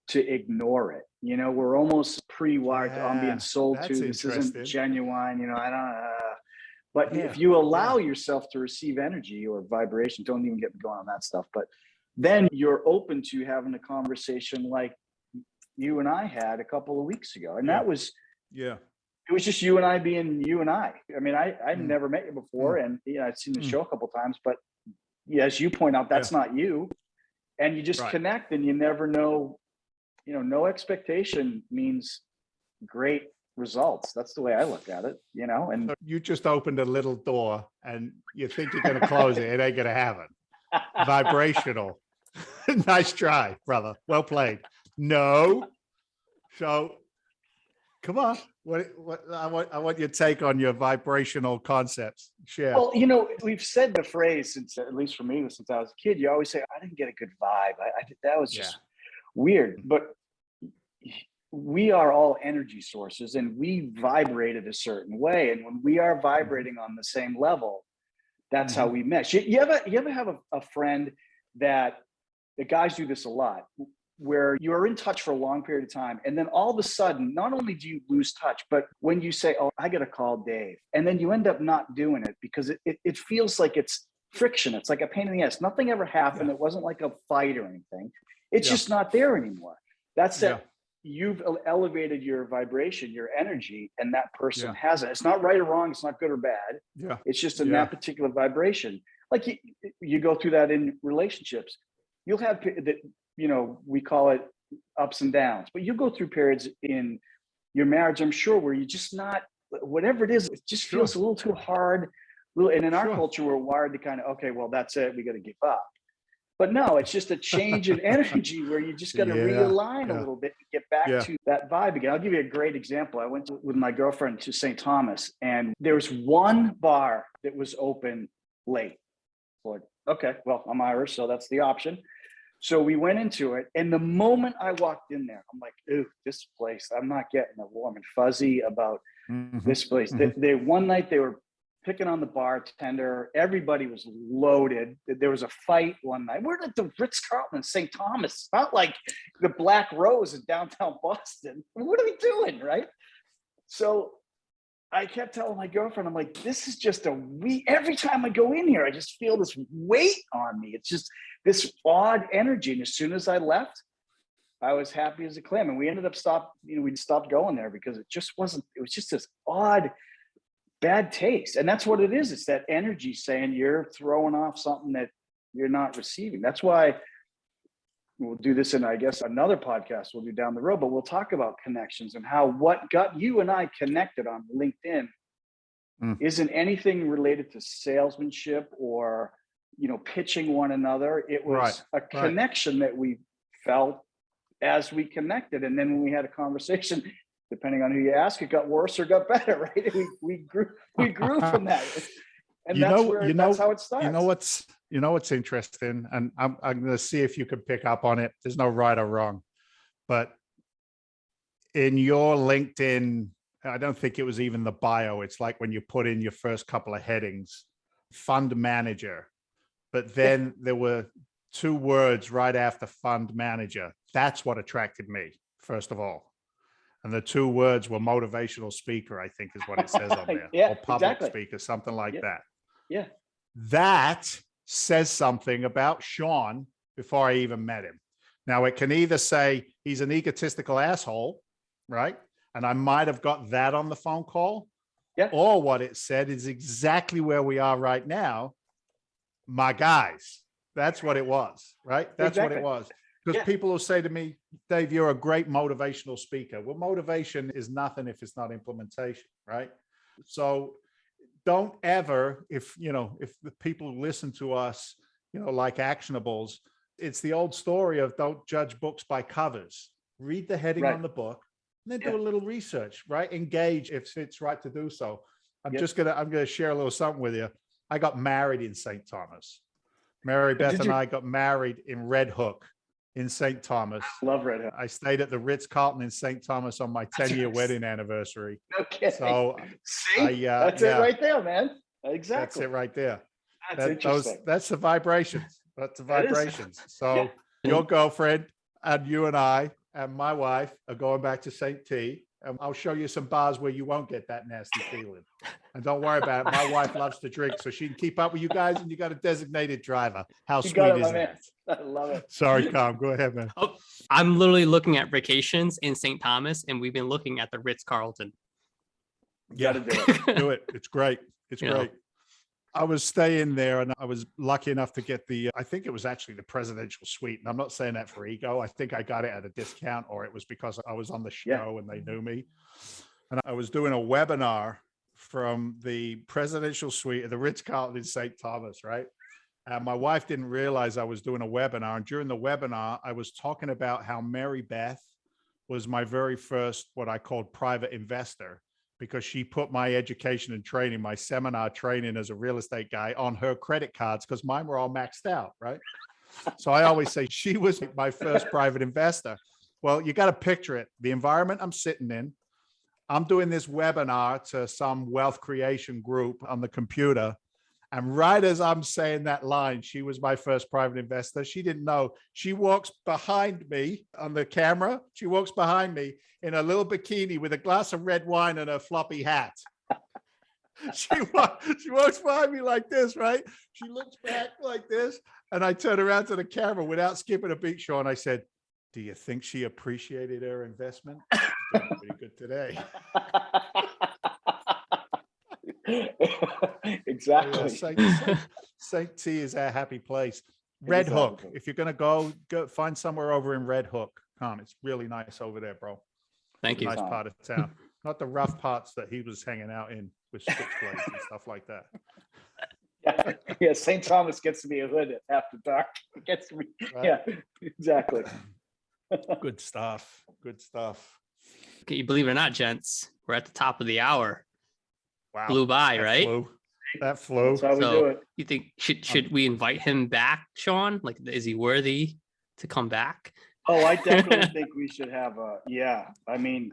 to ignore it. We're almost pre-wired to, I'm being sold to, this isn't genuine, I don't but if you allow yourself to receive energy or vibration, don't even get me going on that stuff, but then you're open to having a conversation like you and I had a couple of weeks ago. And that was, it was just you and I being you and I. I mean, I've never met you before, and I've seen the show a couple of times, but as you point out, that's not you. And you just connect, and you never know. No expectation means great results. That's the way I look at it, and you just opened a little door and you think you're going to close it. It ain't going to happen. Vibrational. Nice try, brother. Well played. No. So come on. I want your take on your vibrational concepts. Share. Well, we've said the phrase since, at least for me, since I was a kid. You always say, "I didn't get a good vibe." That was just weird. But we are all energy sources, and we vibrate a certain way. And when we are vibrating on the same level, that's how we mesh. You ever have a friend that the guys do this a lot, where you're in touch for a long period of time, and then all of a sudden, not only do you lose touch, but when you say, "Oh, I got to call Dave," and then you end up not doing it because it feels like it's friction. It's like a pain in the ass. Nothing ever happened. It wasn't like a fight or anything. It's just not there anymore. That's it. You've elevated your vibration, your energy, and that person hasn't. It's not right or wrong. It's not good or bad. Yeah. It's just in that particular vibration. Like you go through that in relationships. You'll have that, we call it ups and downs, but you go through periods in your marriage, I'm sure, where you just not, whatever it is, it just feels a little too hard. And in our culture, we're wired to kind of, okay, well, that's it. We got to give up. But no, it's just a change in energy where you just got to realign a little bit and get back to that vibe again. I'll give you a great example. I went with my girlfriend to St. Thomas, and there was one bar that was open late. Like, okay, well, I'm Irish, so that's the option. So we went into it, and the moment I walked in there, I'm like, ooh, this place, I'm not getting the warm and fuzzy about this place. They one night they were picking on the bartender. Everybody was loaded. There was a fight one night. We're at the Ritz-Carlton in St. Thomas. It's not like the Black Rose in downtown Boston. What are we doing, right? So I kept telling my girlfriend, I'm like, this is just every time I go in here, I just feel this weight on me. It's just this odd energy. And as soon as I left, I was happy as a clam. And we ended up we stopped going there because it was just this odd, bad taste. And that's what it is. It's that energy saying you're throwing off something that you're not receiving. That's why we'll do this in, I guess, another podcast we'll do down the road, but we'll talk about connections and how what got you and I connected on LinkedIn isn't anything related to salesmanship or, pitching one another. It was a connection that we felt as we connected. And then when we had a conversation, depending on who you ask, it got worse or got better, right? We grew from that. And that's how it starts. You know what's interesting, and I'm going to see if you can pick up on it. There's no right or wrong, but in your LinkedIn, I don't think it was even the bio. It's like when you put in your first couple of headings, fund manager, but then there were two words right after fund manager. That's what attracted me, first of all. And the two words were motivational speaker, I think is what it says on there. Or public speaker, something like that. Yeah. That says something about Sean before I even met him. Now, it can either say he's an egotistical asshole, right? And I might have got that on the phone call. Yeah. Or what it said is exactly where we are right now. My guys. That's what it was, right? That's what it was. Because people will say to me, Dave, you're a great motivational speaker. Well, motivation is nothing if it's not implementation, right? So don't ever, if the people who listen to us, like actionables, it's the old story of don't judge books by covers. Read the heading on the book and then do a little research, right? Engage if it's right to do so. I'm going to share a little something with you. I got married in St. Thomas. Mary Beth and I got married in Red Hook in St. Thomas. Love Red Hook. I stayed at the Ritz-Carlton in St. Thomas on my 10-year wedding anniversary. Okay. So that's it right there, man. Exactly. That's it right there. That's interesting. That's the vibrations. That's the vibrations. So your girlfriend and you and I and my wife are going back to St. T. And I'll show you some bars where you won't get that nasty feeling. And don't worry about it. My wife loves to drink, so she can keep up with you guys, and you got a designated driver. How sweet is that? I love it. Sorry, Kham. Go ahead, man. Oh, I'm literally looking at vacations in St. Thomas, and we've been looking at the Ritz-Carlton. Yeah, do it. It's great. It's great. I was staying there, and I was lucky enough to get I think it was actually the presidential suite. And I'm not saying that for ego. I think I got it at a discount, or it was because I was on the show and they knew me. And I was doing a webinar from the presidential suite at the Ritz-Carlton in St. Thomas, right? And my wife didn't realize I was doing a webinar. And during the webinar, I was talking about how Mary Beth was my very first, what I called private investor, because she put my education and training, my seminar training as a real estate guy on her credit cards, because mine were all maxed out, right? So I always say she was my first private investor. Well, you got to picture it. The environment I'm sitting in, I'm doing this webinar to some wealth creation group on the computer. And right as I'm saying that line, she was my first private investor. She didn't know. She walks behind me on the camera. She walks behind me in a little bikini with a glass of red wine and a floppy hat. She walks behind me like this, right? She looks back like this. And I turn around to the camera without skipping a beat, Sean. I said, do you think she appreciated her investment? She's doing pretty good today. Exactly. St. T is our happy place. Red Hook. If you're going to go find somewhere over in Red Hook. Come on, it's really nice over there, bro. Thank you. Nice part of town. Not the rough parts that he was hanging out in with switchblades and stuff like that. Yeah, St. Thomas gets to be a hood after dark. It gets to be, Right. yeah, exactly. Good stuff. Good stuff. Can you believe it or not, gents? We're at the top of the hour. Wow. Blew by, That right? flew. That flew. That's how we do So it. you think should we invite him back, Sean? Like, is he worthy to come back? Oh, I definitely think we should have a, yeah. I mean,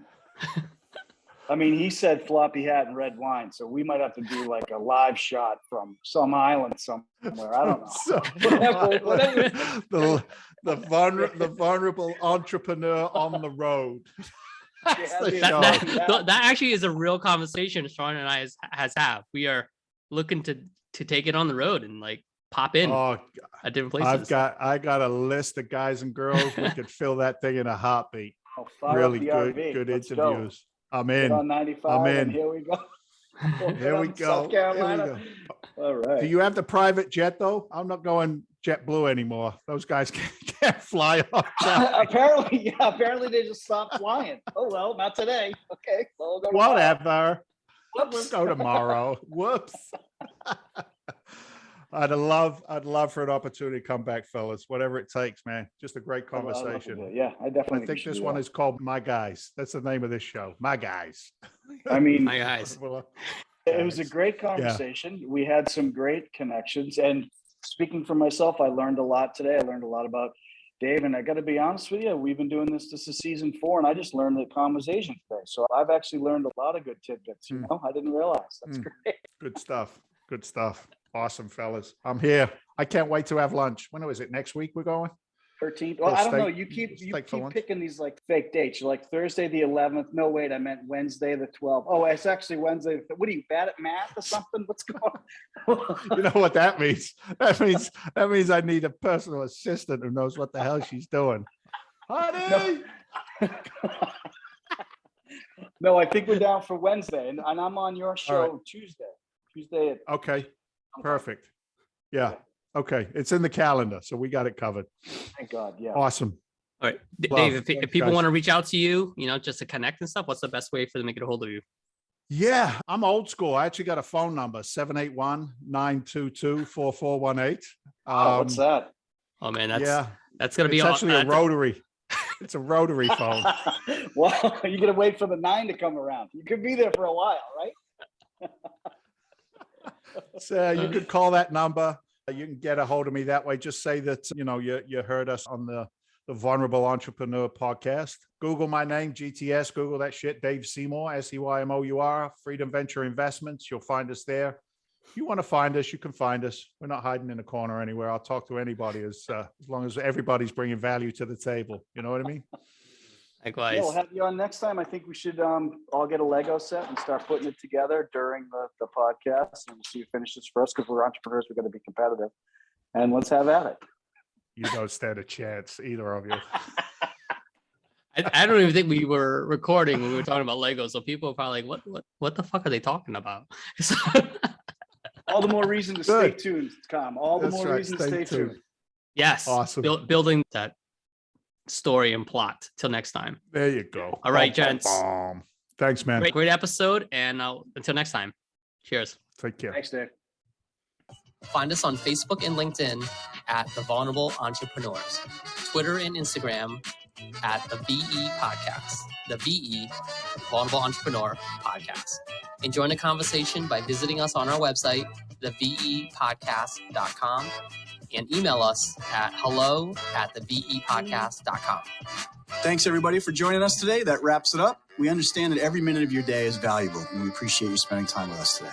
he said floppy hat and red wine, so we might have to do like a live shot from some island somewhere. I don't know. The vulnerable entrepreneur on the road. That's the show. That actually is a real conversation Sean and I has have. We are looking to take it on the road and like pop in at different places. I got a list of guys and girls. We could fill that thing in a heartbeat. Oh, fire Really up the good RV. Let's interviews. Go. I'm Get in. on 95, I'm in. and here we go. Here we go. South Carolina. All right. Do you have the private jet though? I'm not going JetBlue anymore. Those guys can't fly off. Apparently they just stopped flying. Oh well, not today. Okay, well, we'll go Whatever. Whoops. We'll go tomorrow. Whoops. I'd love for an opportunity to come back, fellas. Whatever it takes, man. Just a great conversation. Yeah, I definitely I think this one is called My Guys. That's the name of this show. My Guys. I mean, My guys. it was a great conversation. Yeah. We had some great connections. And speaking for myself, I learned a lot today. I learned a lot about Dave. And I got to be honest with you, we've been doing this is season 4, and I just learned the conversation today. So I've actually learned a lot of good tidbits. You know, I didn't realize. That's great. Good stuff. Good stuff. Awesome, fellas. I'm here. I can't wait to have lunch. When is it? Next week we're going? 13th. Well, I don't know. You keep picking these like fake dates. You're like Thursday the 11th. No, wait, I meant Wednesday the 12th. Oh, it's actually Wednesday. What are you, bad at math or something? What's going on? You know what that means? That means I need a personal assistant who knows what the hell she's doing. Honey. No, I think we're down for Wednesday, and I'm on your show Tuesday. Okay. Perfect. Yeah. Okay. It's in the calendar, so we got it covered. Thank God. Yeah. Awesome. All right, Dave, if people want to reach out to you, just to connect and stuff, what's the best way for them to get a hold of you? Yeah, I'm old school. I actually got a phone number, 781-922-4418. What's that? Oh man, that's gonna be actually a rotary. It's a rotary phone. Well, you're gonna wait for the 9 to come around. You could be there for a while, right? So you could call that number. You can get a hold of me that way. Just say that, you heard us on the Vulnerable Entrepreneur podcast. Google my name, GTS, Google that shit, Dave Seymour, Seymour, Freedom Venture Investments. You'll find us there. If you want to find us, you can find us. We're not hiding in a corner anywhere. I'll talk to anybody as long as everybody's bringing value to the table. You know what I mean? Likewise. Yeah, we'll have you on next time. I think we should all get a Lego set and start putting it together during the podcast, and we'll see who finishes first, because we're entrepreneurs. We're going to be competitive, and let's have at it. You don't stand a chance, either of you. I don't even think we were recording when we were talking about Lego, so people are probably like, what the fuck are they talking about? All the more reason to stay tuned, Kham. All the more reason to stay tuned. Yes. Awesome. Building that story and plot. Till next time. There you go. All right, gents. Thanks, man. Great episode. And until next time. Cheers. Take care. Thanks, Dave. Find us on Facebook and LinkedIn at The Vulnerable Entrepreneurs, Twitter and Instagram at the VE Podcast, the VE Vulnerable Entrepreneur Podcast. And join the conversation by visiting us on our website, thevepodcast.com, and email us at hello@thevepodcast.com. Thanks, everybody, for joining us today. That wraps it up. We understand that every minute of your day is valuable, and we appreciate you spending time with us today.